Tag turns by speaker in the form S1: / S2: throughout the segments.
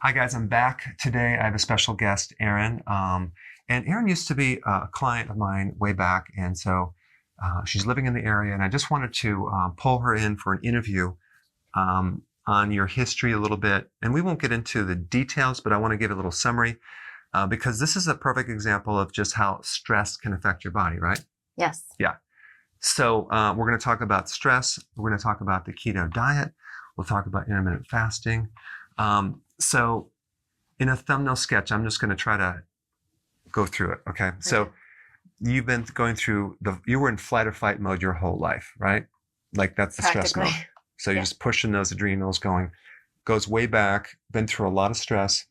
S1: Hi guys, I'm back today. I have a special guest, Erin. And Erin used to be a client of mine way back, and so she's living in the area. And I just wanted to pull her in for an interview on your history a little bit. And we won't get into the details, but I want to give a little summary because this is a perfect example of just how stress can affect your body, right?
S2: Yes.
S1: Yeah. So we're going to talk about stress. We're going to talk about the keto diet. We'll talk about intermittent fasting. So in a thumbnail sketch, I'm just going to try to go through it. Okay. So you've been going through you were in flight or fight mode your whole life, right? Like that's the stress mode. So you're just pushing those adrenals goes way back, been through a lot of stress,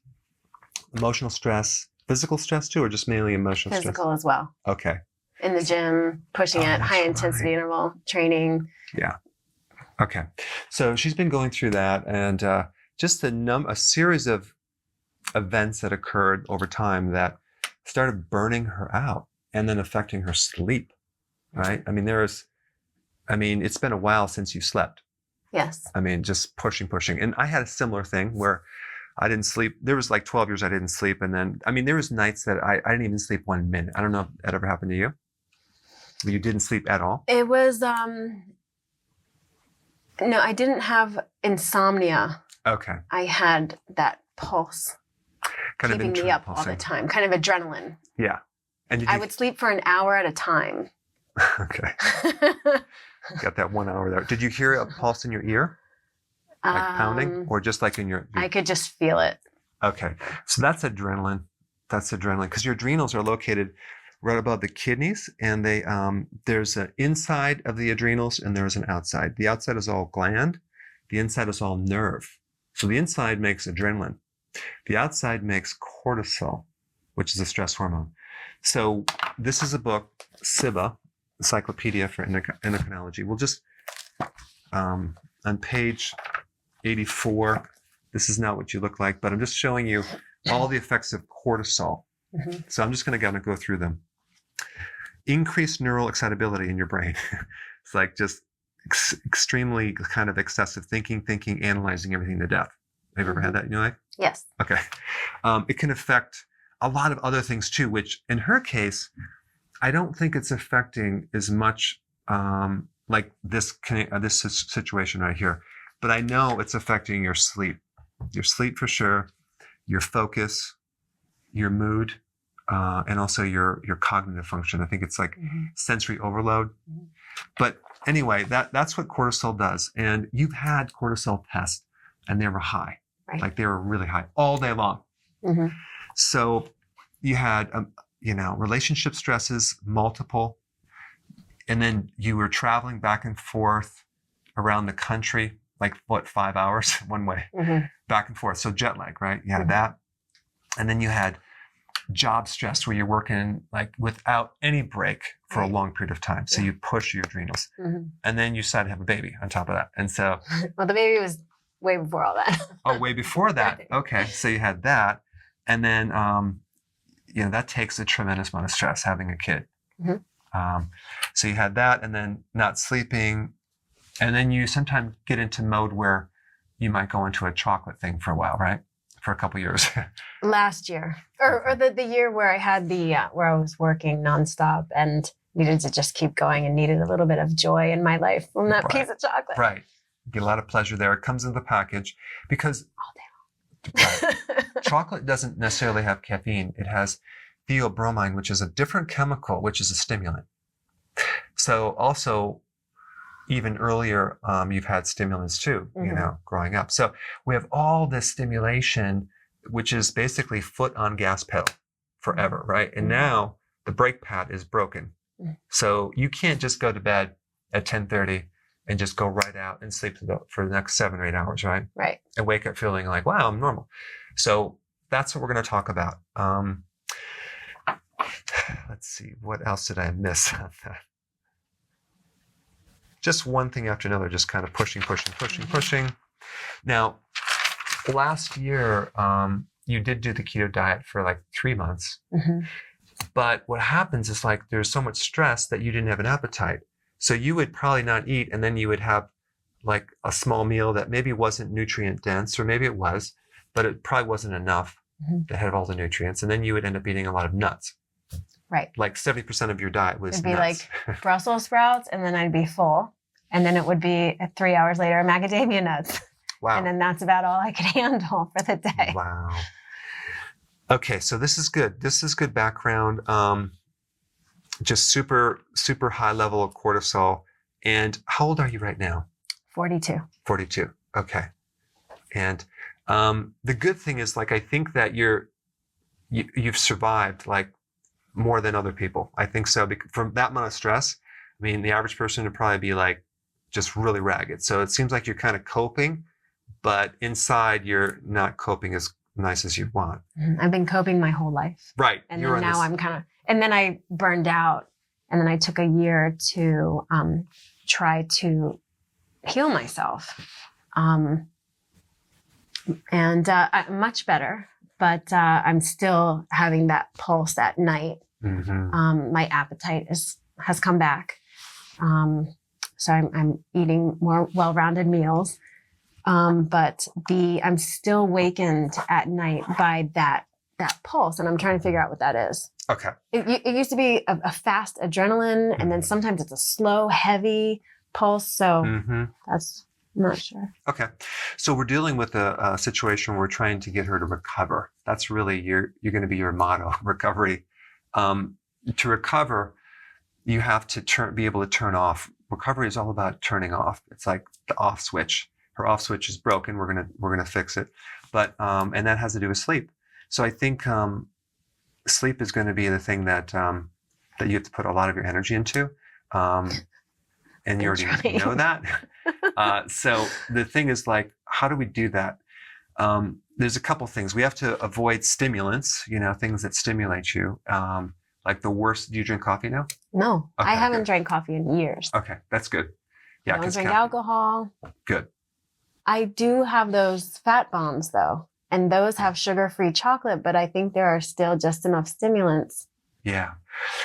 S1: emotional stress, physical stress too, or just mainly emotional stress?
S2: Physical as well.
S1: Okay.
S2: In the gym, pushing it, high intensity interval training.
S1: Yeah. Okay. So she's been going through that and, just a series of events that occurred over time that started burning her out and then affecting her sleep, right? I mean, it's been a while since you slept.
S2: Yes.
S1: I mean, just pushing. And I had a similar thing where I didn't sleep. There was like 12 years I didn't sleep. And then, there was nights that I didn't even sleep 1 minute. I don't know if that ever happened to you. You didn't sleep at all?
S2: It was, no, I didn't have insomnia.
S1: Okay.
S2: I had that pulse keeping me up all the time, kind of adrenaline.
S1: Yeah. And
S2: I would sleep for an hour at a time.
S1: Okay. Got that 1 hour there. Did you hear a pulse in your ear? Like pounding? Or just like in your...
S2: I could just feel it.
S1: Okay. So that's adrenaline. Because your adrenals are located right above the kidneys, and there's an inside of the adrenals and there's an outside. The outside is all gland. The inside is all nerve. So the inside makes adrenaline. The outside makes cortisol, which is a stress hormone. So this is a book, CIBA, Encyclopedia for Endocrinology. We'll just, on page 84, this is not what you look like, but I'm just showing you all the effects of cortisol. Mm-hmm. So I'm just going to go through them. Increased neural excitability in your brain. It's like just extremely kind of excessive thinking, analyzing everything to death. Have you ever had that in your life?
S2: Yes.
S1: Okay. It can affect a lot of other things too, which in her case, I don't think it's affecting as much like this situation right here. But I know it's affecting your sleep. Your sleep for sure, your focus, your mood, and also your cognitive function. I think it's like sensory overload. Mm-hmm. But anyway, that's what cortisol does. And you've had cortisol tests and they were high. Right. Like they were really high all day long. Mm-hmm. So you had, relationship stresses, multiple. And then you were traveling back and forth around the country, like 5 hours one way, back and forth. So jet lag, right? You had that. And then you had job stress where you're working like without any break for a long period of time. So you push your adrenals. Mm-hmm. And then you decide to have a baby on top of that. And so...
S2: Well, the baby was way before all that.
S1: Oh, way before that. Okay. So you had that. And then, that takes a tremendous amount of stress, having a kid. Mm-hmm. So you had that and then not sleeping. And then you sometimes get into mode where you might go into a chocolate thing for a while, right? For a couple years.
S2: Last year, or the year where I had where I was working nonstop and needed to just keep going and needed a little bit of joy in my life from that piece of chocolate.
S1: Right. You get a lot of pleasure there. It comes in the package because
S2: all day long.
S1: Right, chocolate doesn't necessarily have caffeine. It has theobromine, which is a different chemical, which is a stimulant. So also, even earlier, you've had stimulants too, growing up. So we have all this stimulation, which is basically foot on gas pedal forever, right? And now the brake pad is broken. So you can't just go to bed at 10:30 and just go right out and sleep for the next 7 or 8 hours, right?
S2: Right.
S1: And wake up feeling like, wow, I'm normal. So that's what we're going to talk about. Let's see, what else did I miss? Just one thing after another, just kind of pushing. Now, last year, you did do the keto diet for like 3 months. Mm-hmm. But what happens is like there's so much stress that you didn't have an appetite. So you would probably not eat, and then you would have like a small meal that maybe wasn't nutrient dense, or maybe it was, but it probably wasn't enough to have all the nutrients. And then you would end up eating a lot of nuts.
S2: Right.
S1: Like 70% of your diet was
S2: It'd be
S1: nuts.
S2: like Brussels sprouts, and then I'd be full. And then it would be 3 hours later, macadamia nuts.
S1: Wow.
S2: And then that's about all I could handle for the day.
S1: Wow. Okay, so this is good. This is good background. Just super, super high level of cortisol. And how old are you right now?
S2: 42.
S1: 42. Okay. And the good thing is, like, I think that you've survived like more than other people. I think so. From that amount of stress, I mean, the average person would probably be like just really ragged. So it seems like you're kind of coping, but inside you're not coping as nice as you want.
S2: I've been coping my whole life.
S1: Right.
S2: And then now I'm kind of, and then I burned out, and then I took a year to try to heal myself. And I'm much better, but I'm still having that pulse at night. My appetite has come back. So I'm eating more well-rounded meals. But I'm still wakened at night by that pulse, and I'm trying to figure out what that is.
S1: Okay.
S2: It used to be a fast adrenaline, and then sometimes it's a slow, heavy pulse. So that's, I'm not sure.
S1: Okay. So we're dealing with a situation where we're trying to get her to recover. That's really you're going to be your motto, recovery. To recover, you have to be able to turn off. Recovery is all about turning off. It's like the off switch. Her off switch is broken. We're gonna fix it. But and that has to do with sleep. So I think sleep is going to be the thing that you have to put a lot of your energy into. And you already know that. So the thing is, like, how do we do that? There's a couple things. We have to avoid stimulants, things that stimulate you. Like the worst, do you drink coffee now?
S2: No,
S1: Okay,
S2: I haven't drank coffee in years.
S1: Okay, that's good. Yeah,
S2: I don't drink alcohol.
S1: Good.
S2: I do have those fat bombs though, and those have sugar-free chocolate, but I think there are still just enough stimulants.
S1: Yeah.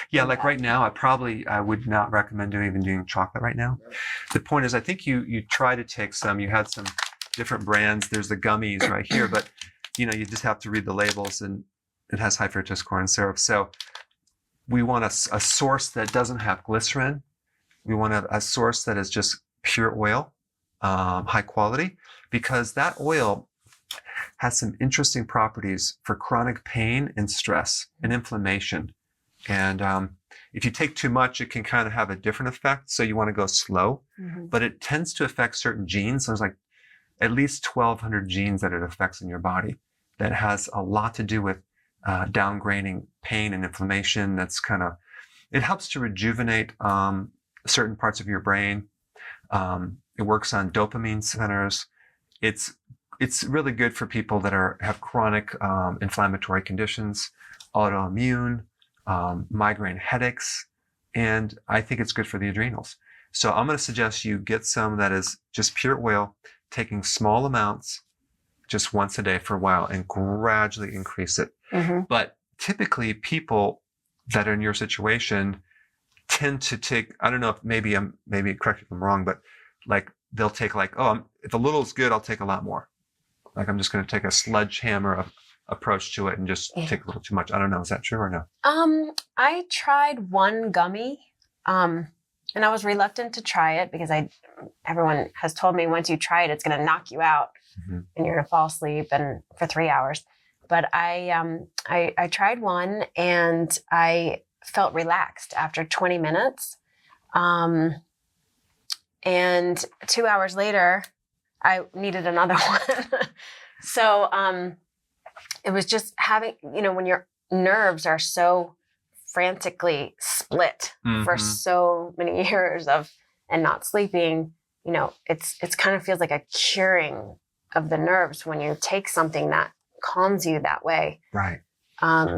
S1: Yeah, like right now, I would not recommend even doing chocolate right now. The point is, I think you try to take some, you had some different brands. There's the Gummies right here, but you just have to read the labels, and it has high fructose corn syrup. So we want a source that doesn't have glycerin. We want a source that is just pure oil, high quality, because that oil has some interesting properties for chronic pain and stress and inflammation. And if you take too much, it can kind of have a different effect. So you want to go slow, but it tends to affect certain genes. There's like at least 1,200 genes that it affects in your body that has a lot to do with downgrading pain and inflammation. It helps to rejuvenate certain parts of your brain. It works on dopamine centers. It's really good for people that have chronic inflammatory conditions, autoimmune, migraine headaches, and I think it's good for the adrenals. So I'm going to suggest you get some that is just pure oil, taking small amounts just once a day for a while, and gradually increase it. But typically people that are in your situation tend to take, I don't know if maybe correct me if I'm wrong, but like they'll take like, if a little is good, I'll take a lot more. Like I'm just going to take a sledgehammer approach to it and just take a little too much. I don't know. Is that true or no?
S2: I tried one gummy, and I was reluctant to try it because everyone has told me once you try it, it's going to knock you out and you're going to fall asleep and for 3 hours. But I tried one, and I felt relaxed after 20 minutes. And 2 hours later, I needed another one. So it was just having, when your nerves are so frantically split for so many years and not sleeping, it's kind of feels like a curing of the nerves when you take something that calms you that way.
S1: Right.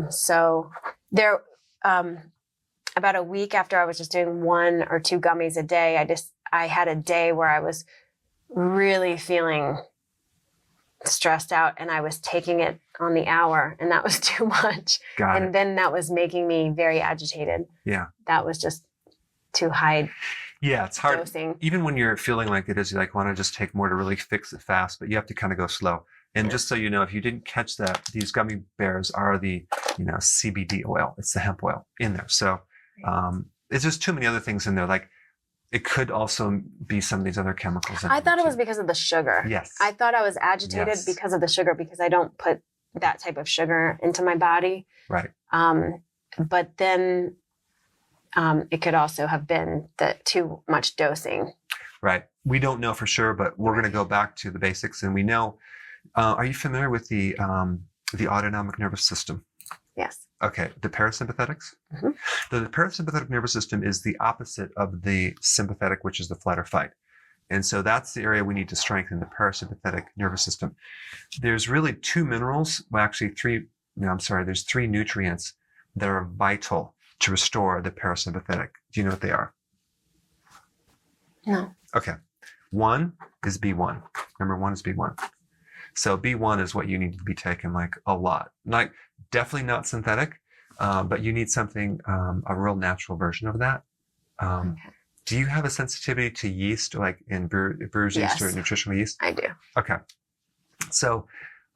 S2: So there, about a week after I was just doing 1 or 2 gummies a day, I had a day where I was really feeling stressed out, and I was taking it on the hour, and that was too much. And then that was making me very agitated. Yeah. That was just too high. Yeah, it's hard. Dosing. Even when you're feeling like it is, you want to just take more to really fix it fast, but you have to kind of go slow.
S1: And just so you know, if you didn't catch that, these gummy bears are the, CBD oil. It's the hemp oil in there. So it's just too many other things in there. Like it could also be some of these other chemicals.
S2: I thought it was because of the sugar.
S1: Yes.
S2: I thought I was agitated because of the sugar because I don't put that type of sugar into my body.
S1: Right.
S2: But then it could also have been the too much dosing.
S1: Right. We don't know for sure, but we're going to go back to the basics. And we know, are you familiar with the autonomic nervous system?
S2: Yes.
S1: Okay. The parasympathetics?
S2: Mm-hmm.
S1: The parasympathetic nervous system is the opposite of the sympathetic, which is the flight or fight. And so that's the area we need to strengthen, the parasympathetic nervous system. There's really two minerals, well, actually there's three nutrients that are vital to restore the parasympathetic. Do you know what they are?
S2: No.
S1: Okay. One is B1. Remember, one is B1. So B1 is what you need to be taking like a lot. Like definitely not synthetic, but you need something, a real natural version of that. Okay. Do you have a sensitivity to yeast, like in brewer's yeast or nutritional yeast?
S2: I do.
S1: Okay. So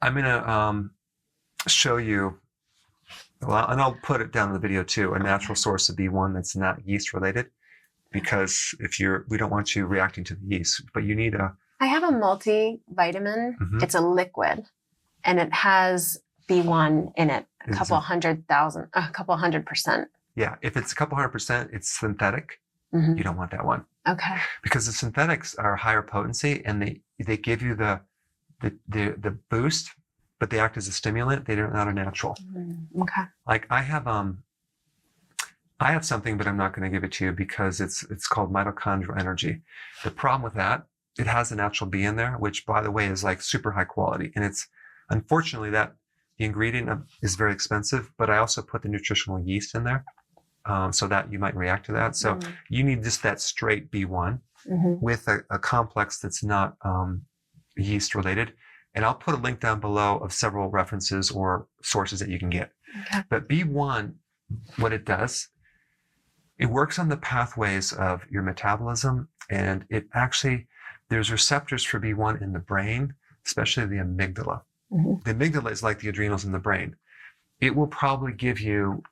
S1: I'm going to show you, and I'll put it down in the video too, a natural source of B1 that's not yeast related, because we don't want you reacting to the yeast, but you need
S2: I have a multivitamin. Mm-hmm. It's a liquid and it has B1 in it, a couple 100%.
S1: Yeah. If it's a couple 100%, it's synthetic. Mm-hmm. You don't want that one.
S2: Okay.
S1: Because the synthetics are higher potency and they give you the boost, but they act as a stimulant. They're not a natural.
S2: Mm-hmm. Okay.
S1: Like I have something, but I'm not going to give it to you because it's called mitochondrial energy. The problem with that, it has a natural B in there, which by the way is like super high quality. And it's unfortunately that the ingredient is very expensive, but I also put the nutritional yeast in there. So that you might react to that. So you need just that straight B1 with a complex that's not yeast related. And I'll put a link down below of several references or sources that you can get. Okay. But B1, what it does, it works on the pathways of your metabolism. And there's receptors for B1 in the brain, especially the amygdala. Mm-hmm. The amygdala is like the adrenals in the brain. It will probably give you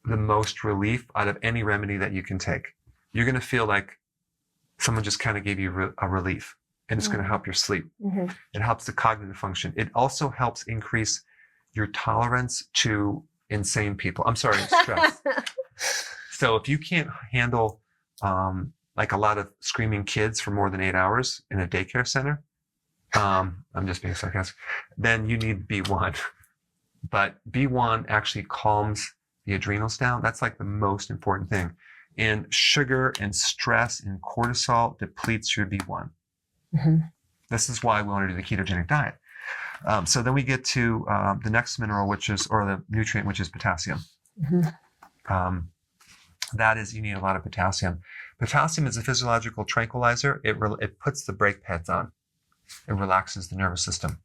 S1: the most relief out of any remedy that you can take. You're going to feel like someone just kind of gave you a relief, and it's going to help your sleep. Mm-hmm. It helps the cognitive function. It also helps increase your tolerance to insane people. I'm sorry, stress. So if you can't handle like a lot of screaming kids for more than 8 hours in a daycare center, I'm just being sarcastic, then you need B1. But B1 actually calms the adrenals down. That's like the most important thing. And sugar and stress and cortisol depletes your B1. Mm-hmm. This is why we want to do the ketogenic diet. So then we get to the next mineral, the nutrient, which is potassium. Mm-hmm. That is, you need a lot of potassium. Potassium is a physiological tranquilizer. It puts the brake pads on. It relaxes the nervous system.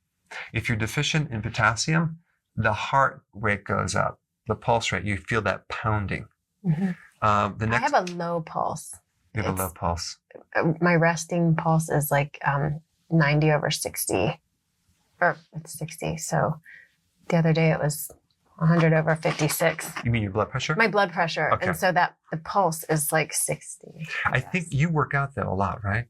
S1: If you're deficient in potassium, the heart rate goes up. The pulse rate, you feel that pounding. Mm-hmm. I
S2: have a low pulse.
S1: You have a low pulse.
S2: My resting pulse is like 90/60, or it's 60. So the other day it was 100/56.
S1: You mean your blood pressure?
S2: My blood pressure. Okay. And so that the pulse is like 60.
S1: I think you work out though a lot, right?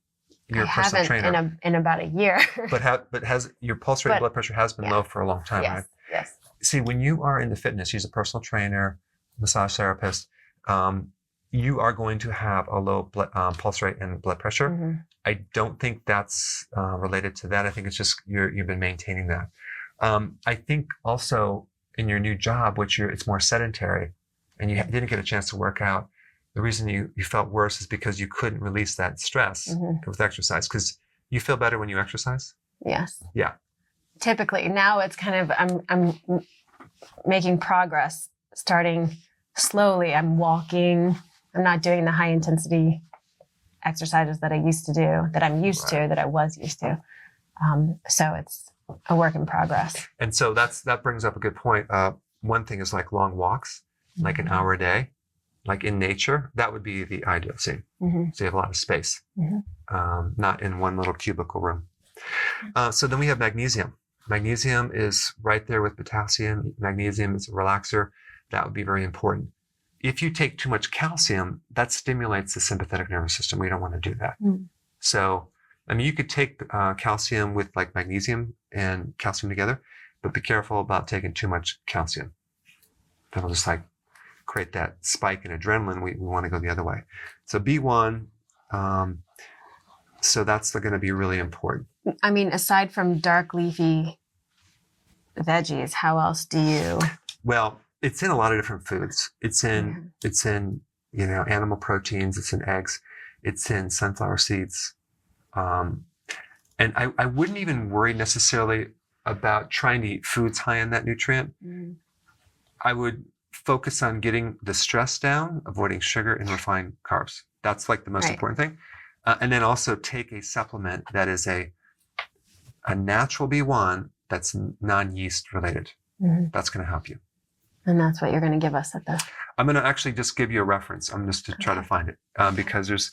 S1: You're a personal trainer.
S2: In about a year.
S1: but has your pulse rate and blood pressure has been low for a long time, right?
S2: Yes.
S1: See, when you are into fitness, you're a personal trainer, massage therapist, you are going to have a low pulse rate and blood pressure. Mm-hmm. I don't think that's related to that. I think it's just you've been maintaining that. I think also in your new job, it's more sedentary, and you didn't get a chance to work out. The reason you felt worse is because you couldn't release that stress with exercise. Because you feel better when you exercise.
S2: Yes.
S1: Yeah.
S2: Typically, now it's kind of I'm making progress, starting slowly. I'm walking. I'm not doing the high intensity exercises that I used to do, that I'm used to, that I was used to. So it's a work in progress.
S1: And so that brings up a good point. One thing is like long walks, like an hour a day, like in nature. That would be the ideal scene. Mm-hmm. So you have a lot of space, not in one little cubicle room. So then we have magnesium. Magnesium is right there with potassium. Magnesium is a relaxer. That would be very important. If you take too much calcium, that stimulates the sympathetic nervous system. We don't want to do that. So, I mean, you could take calcium with like magnesium and calcium together, but be careful about taking too much calcium. That'll just like create that spike in adrenaline. We want to go the other way. So B1, so that's going to be really important.
S2: I mean, aside from dark leafy veggies, how else do you?
S1: Well, it's in a lot of different foods. It's in animal proteins. It's in eggs. It's in sunflower seeds. And I wouldn't even worry necessarily about trying to eat foods high in that nutrient. I would focus on getting the stress down, avoiding sugar and refined carbs. That's like the most important thing. And then also take a supplement that is a natural B1 that's non-yeast related. That's going to help you.
S2: And that's what you're going to give us at the...
S1: I'm going to actually just give you a reference. I'm just to try to find it because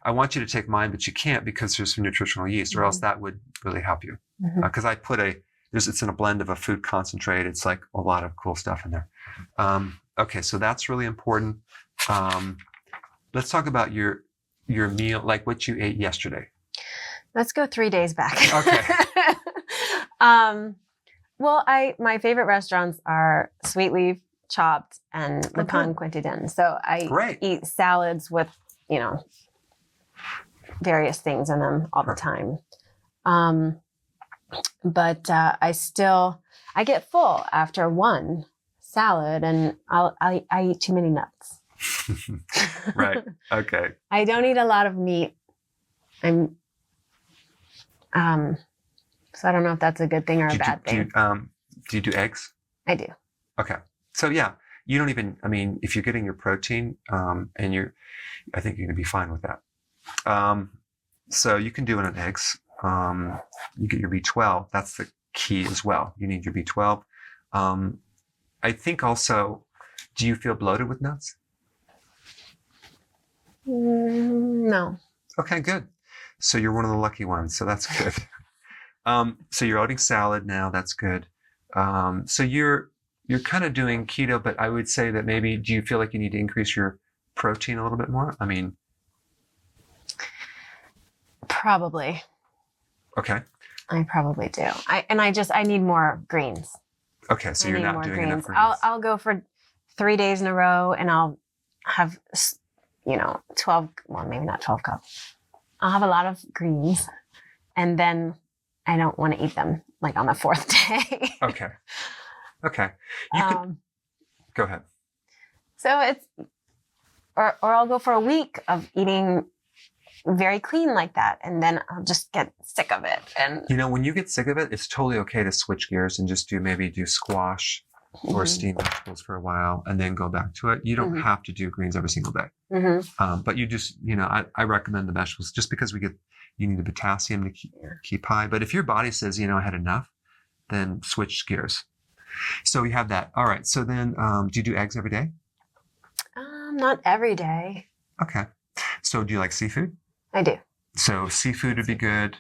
S1: I want you to take mine, but you can't because there's some nutritional yeast, or else that would really help you. Because I put it's in a blend of a food concentrate. It's like a lot of cool stuff in there. Okay, so that's really important. Let's talk about your meal, like what you ate yesterday.
S2: Let's go 3 days back.
S1: Okay.
S2: Well, my favorite restaurants are Sweetleaf, Chopped, and Le Pain Quotidien. So I eat salads with, various things in them all the time. But I get full after one salad, and I eat too many nuts.
S1: Right. Okay.
S2: I don't eat a lot of meat. So I don't know if that's a good thing or a bad thing.
S1: Do you do eggs?
S2: I do.
S1: Okay. So yeah, you don't even, if you're getting your protein, I think you're going to be fine with that. So you can do it on eggs. You get your B12. That's the key as well. You need your B12. I think also, do you feel bloated with nuts?
S2: No.
S1: Okay, good. So you're one of the lucky ones. So that's good. So you're eating salad now. That's good. So you're kind of doing keto, but I would say that maybe, do you feel like you need to increase your protein a little bit more?
S2: Probably.
S1: Okay.
S2: I probably do. I need more greens.
S1: Okay, so you're not doing enough greens.
S2: I'll go for 3 days in a row, and I'll have 12. Well, maybe not 12 cups. I'll have a lot of greens, and then I don't want to eat them like on the fourth day.
S1: Okay. You could go ahead.
S2: So it's, or I'll go for a week of eating very clean like that, and then I'll just get sick of it. And
S1: when you get sick of it, it's totally okay to switch gears and just do squash or steamed vegetables for a while, and then go back to it. You don't have to do greens every single day. But you just, I recommend the vegetables just because you need the potassium to keep high. But if your body says, I had enough, then switch gears. So we have that. All right. So then, do you do eggs every day?
S2: Not every day.
S1: Okay. So do you like seafood?
S2: I do.
S1: So seafood would be good.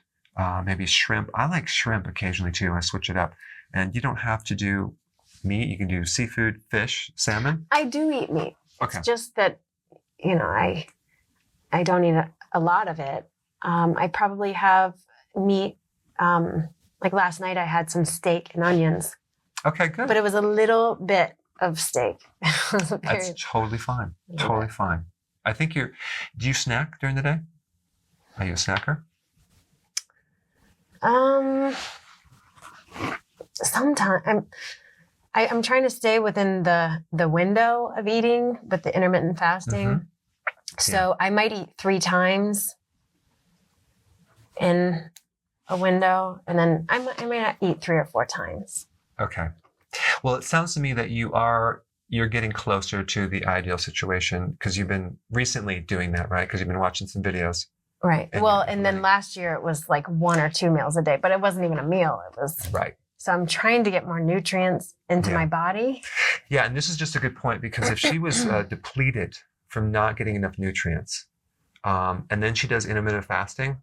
S1: Maybe shrimp. I like shrimp occasionally too. I switch it up. And you don't have to do meat. You can do seafood, fish, salmon.
S2: I do eat meat.
S1: Okay.
S2: It's just that, I don't eat a lot of it. I probably have meat. Like last night I had some steak and onions.
S1: Okay, good.
S2: But it was a little bit of steak.
S1: That's totally fine. Totally fine. I think do you snack during the day? Are you a snacker?
S2: Sometimes I'm trying to stay within the window of eating, but the intermittent fasting. So I might eat 3 times in a window, and then I might not eat 3 or 4 times.
S1: Okay. Well, it sounds to me that you're getting closer to the ideal situation because you've been recently doing that, right? Because you've been watching some videos.
S2: Right. And then last year it was like 1 or 2 meals a day, but it wasn't even a meal. It was
S1: right.
S2: So I'm trying to get more nutrients into my body.
S1: Yeah, and this is just a good point because if she was depleted from not getting enough nutrients, and then she does intermittent fasting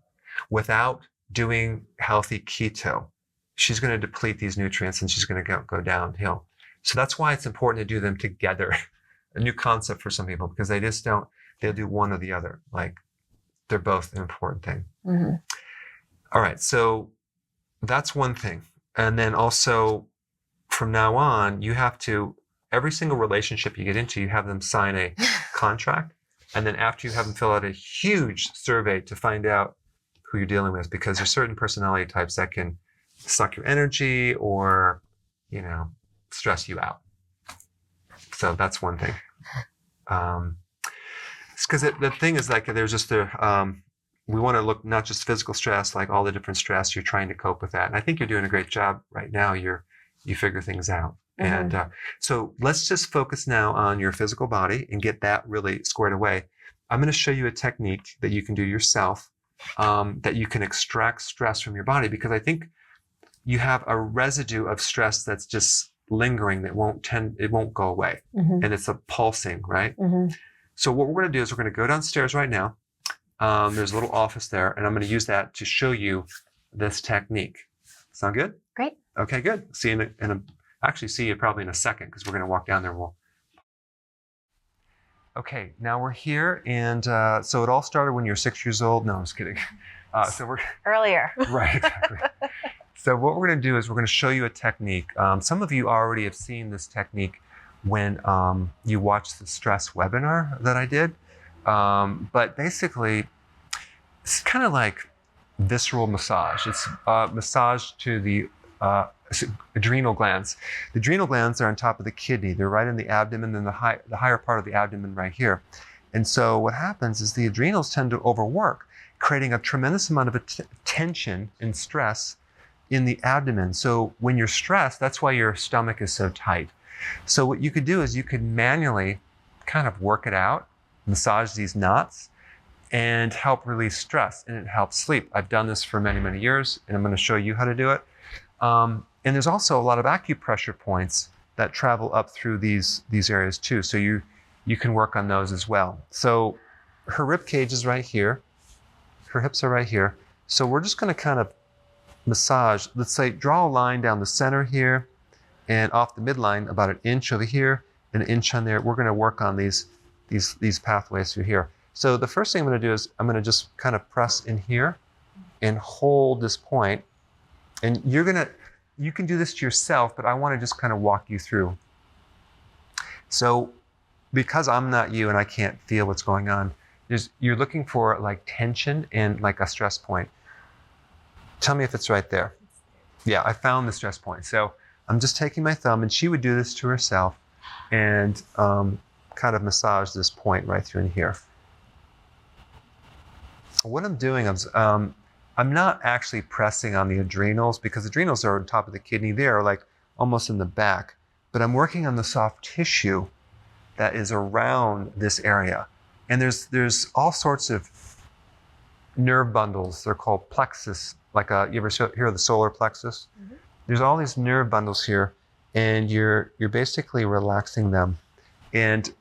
S1: without doing healthy keto, she's going to deplete these nutrients and she's going to go downhill. So that's why it's important to do them together. A new concept for some people, because they'll do one or the other. Like they're both an important thing.
S2: Mm-hmm.
S1: All right. So that's one thing. And then also from now on, you have to, every single relationship you get into, you have them sign a contract. And then after you have them fill out a huge survey to find out who you're dealing with, because there's certain personality types that can suck your energy or, stress you out. So that's one thing. Because the thing is, like, there's just we want to look not just physical stress, like all the different stress, you're trying to cope with that. And I think you're doing a great job right now. You figure things out. Mm-hmm. And so let's just focus now on your physical body and get that really squared away. I'm going to show you a technique that you can do yourself, that you can extract stress from your body, because I think you have a residue of stress that's just lingering that it won't go away. Mm-hmm. And it's a pulsing, right? Mm-hmm. So what we're going to do is we're going to go downstairs right now. There's a little office there, and I'm going to use that to show you this technique. Sound good?
S2: Great. Okay,
S1: good. See you actually see you probably in a second, because we're going to walk down there. Okay, now we're here, and so it all started when you were 6 years old. No, I'm just kidding. So we're
S2: earlier.
S1: Right, exactly. So what we're going to do is we're going to show you a technique. Some of you already have seen this technique when you watched the stress webinar that I did. But basically, it's kind of like visceral massage. It's massage to the adrenal glands. The adrenal glands are on top of the kidney. They're right in the abdomen, and the higher part of the abdomen right here. And so what happens is the adrenals tend to overwork, creating a tremendous amount of tension and stress in the abdomen. So when you're stressed, that's why your stomach is so tight. So what you could do is you could manually kind of work it out, massage these knots, and help release stress, and it helps sleep. I've done this for many, many years, and I'm going to show you how to do it. And there's also a lot of acupressure points that travel up through these areas too. So you can work on those as well. So her rib cage is right here. Her hips are right here. So we're just going to kind of massage. Let's say draw a line down the center here, and off the midline about an inch over here, and an inch on there. We're going to work on these pathways through here. So the first thing I'm going to do is I'm going to just kind of press in here and hold this point. And you can do this to yourself, but I want to just kind of walk you through. So because I'm not you and I can't feel what's going on, you're looking for like tension and like a stress point. Tell me if it's right there. Yeah, I found the stress point. So I'm just taking my thumb, and she would do this to herself and kind of massage this point right through in here. What I'm doing, I'm not actually pressing on the adrenals, because adrenals are on top of the kidney. They are like almost in the back, but I'm working on the soft tissue that is around this area. And there's all sorts of nerve bundles. They're called plexus. Like you ever hear of the solar plexus? Mm-hmm. There's all these nerve bundles here, and you're basically relaxing them. And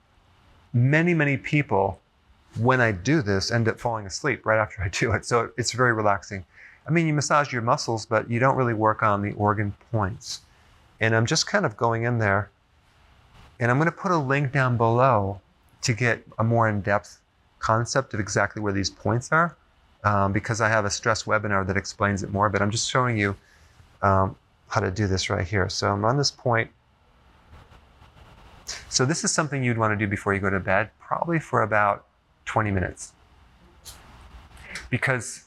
S1: many, many people, when I do this, end up falling asleep right after I do it. So it's very relaxing. I mean, you massage your muscles, but you don't really work on the organ points. And I'm just kind of going in there, and I'm going to put a link down below to get a more in-depth concept of exactly where these points are, because I have a stress webinar that explains it more, but I'm just showing you how to do this right here. So I'm on this point. So this is something you'd want to do before you go to bed, probably for about 20 minutes. Because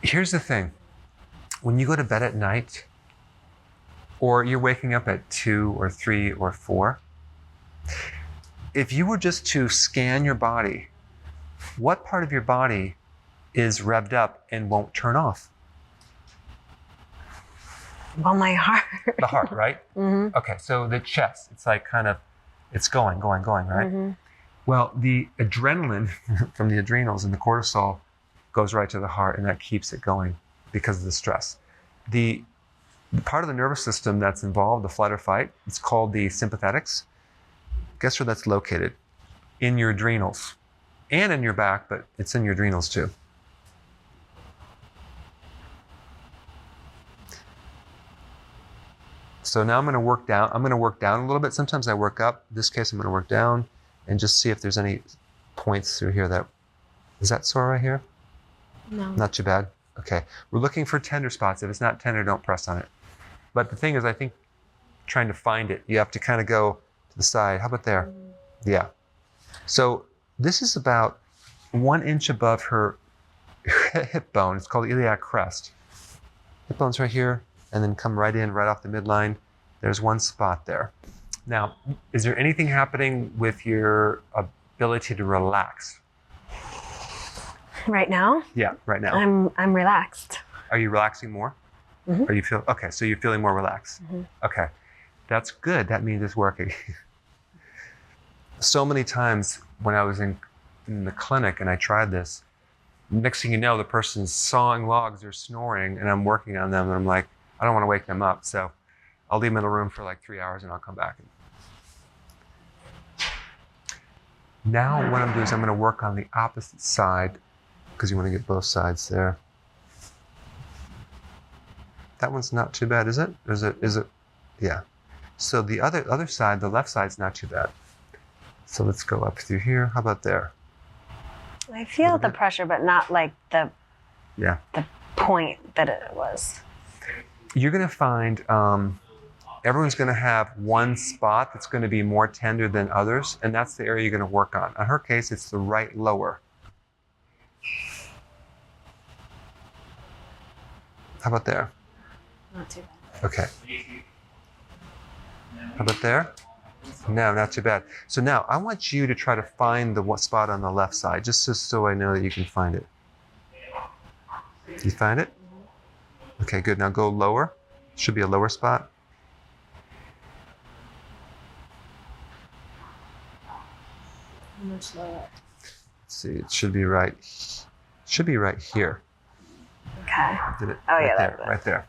S1: here's the thing. When you go to bed at night, or you're waking up at 2 or 3 or 4, if you were just to scan your body, what part of your body is revved up and won't turn off?
S2: Well, my heart.
S1: The heart, right? Mm-hmm. Okay, so the chest, it's like kind of, it's going, right? Mm-hmm. Well, the adrenaline from the adrenals and the cortisol goes right to the heart, and that keeps it going because of the stress. The part of the nervous system that's involved, the flight or fight, it's called the sympathetics. Guess where that's located? In your adrenals and in your back, but it's in your adrenals too. So now I'm going to work down. I'm going to work down a little bit. Sometimes I work up. In this case, I'm going to work down and just see if there's any points through here that, is that sore right here?
S2: No.
S1: Not too bad. Okay. We're looking for tender spots. If it's not tender, don't press on it. But the thing is, I think trying to find it, you have to kind of go to the side. How about there? Yeah. So this is about 1 inch above her hip bone. It's called the iliac crest. Hip bone's right here, and then come right in, right off the midline. There's one spot there. Now, is there anything happening with your ability to relax?
S2: Right now?
S1: Yeah, right now.
S2: I'm relaxed.
S1: Are you relaxing more?
S2: Mm-hmm.
S1: Are you feel okay? So you're feeling more relaxed.
S2: Mm-hmm.
S1: Okay, that's good. That means it's working. So many times when I was in the clinic and I tried this, next thing you know, the person's sawing logs, they're snoring, and I'm working on them, and I'm like, I don't want to wake them up, so I'll leave them in a room for like 3 hours, and I'll come back. Now what I'm doing is I'm going to work on the opposite side, because you want to get both sides there. That one's not too bad, is it? Is it? Yeah. So the other side, the left side's not too bad. So let's go up through here. How about there?
S2: I feel the pressure, but not like the point that it was.
S1: You're going to find everyone's going to have one spot that's going to be more tender than others, and that's the area you're going to work on. In her case, it's the right lower. How about there?
S2: Not too bad.
S1: Okay. How about there? No, not too bad. So now I want you to try to find the spot on the left side, just so I know that you can find it. You find it? Okay, good. Now go lower. Should be a lower spot.
S2: How much lower?
S1: Let's see, it should be right. Should be right here.
S2: Okay.
S1: Did it?
S2: Oh,
S1: right
S2: yeah,
S1: there.
S2: that's it.
S1: Right there.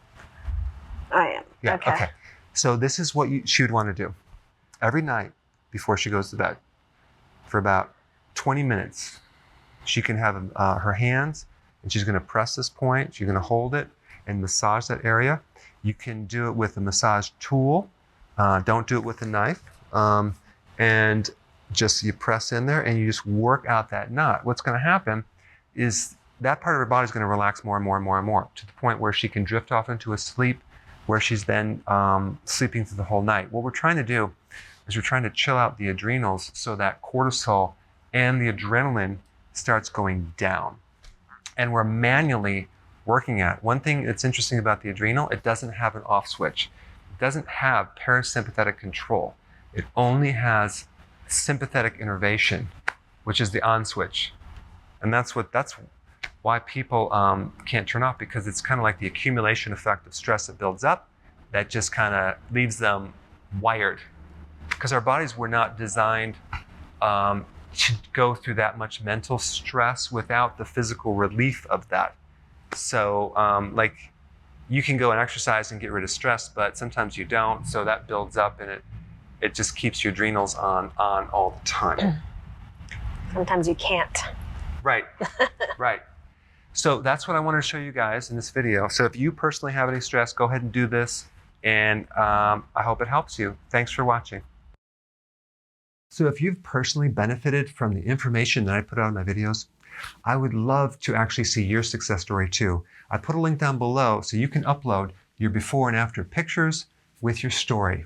S2: I am.
S1: Yeah.
S2: Okay.
S1: So this is what she would want to do every night before she goes to bed. For about 20 minutes, she can have her hands, and she's going to press this point. She's going to hold it and massage that area. You can do it with a massage tool. Don't do it with a knife. And just you press in there and you just work out that knot. What's going to happen is that part of her body is going to relax more and more and more and more, to the point where she can drift off into a sleep where she's then sleeping through the whole night. What we're trying to do is we're trying to chill out the adrenals so that cortisol and the adrenaline starts going down. And we're manually working at it. One thing that's interesting about the adrenal, it doesn't have an off switch. It doesn't have parasympathetic control. It only has sympathetic innervation, which is the on switch. And that's why people can't turn off, because it's kind of like the accumulation effect of stress that builds up that just kind of leaves them wired. Because our bodies were not designed to go through that much mental stress without the physical relief of that. So like you can go and exercise and get rid of stress, but sometimes you don't. So that builds up and it just keeps your adrenals on all the time.
S2: Sometimes you can't.
S1: Right, right. So that's what I wanted to show you guys in this video. So if you personally have any stress, go ahead and do this. And I hope it helps you. Thanks for watching. So if you've personally benefited from the information that I put out in my videos, I would love to actually see your success story too. I put a link down below so you can upload your before and after pictures with your story.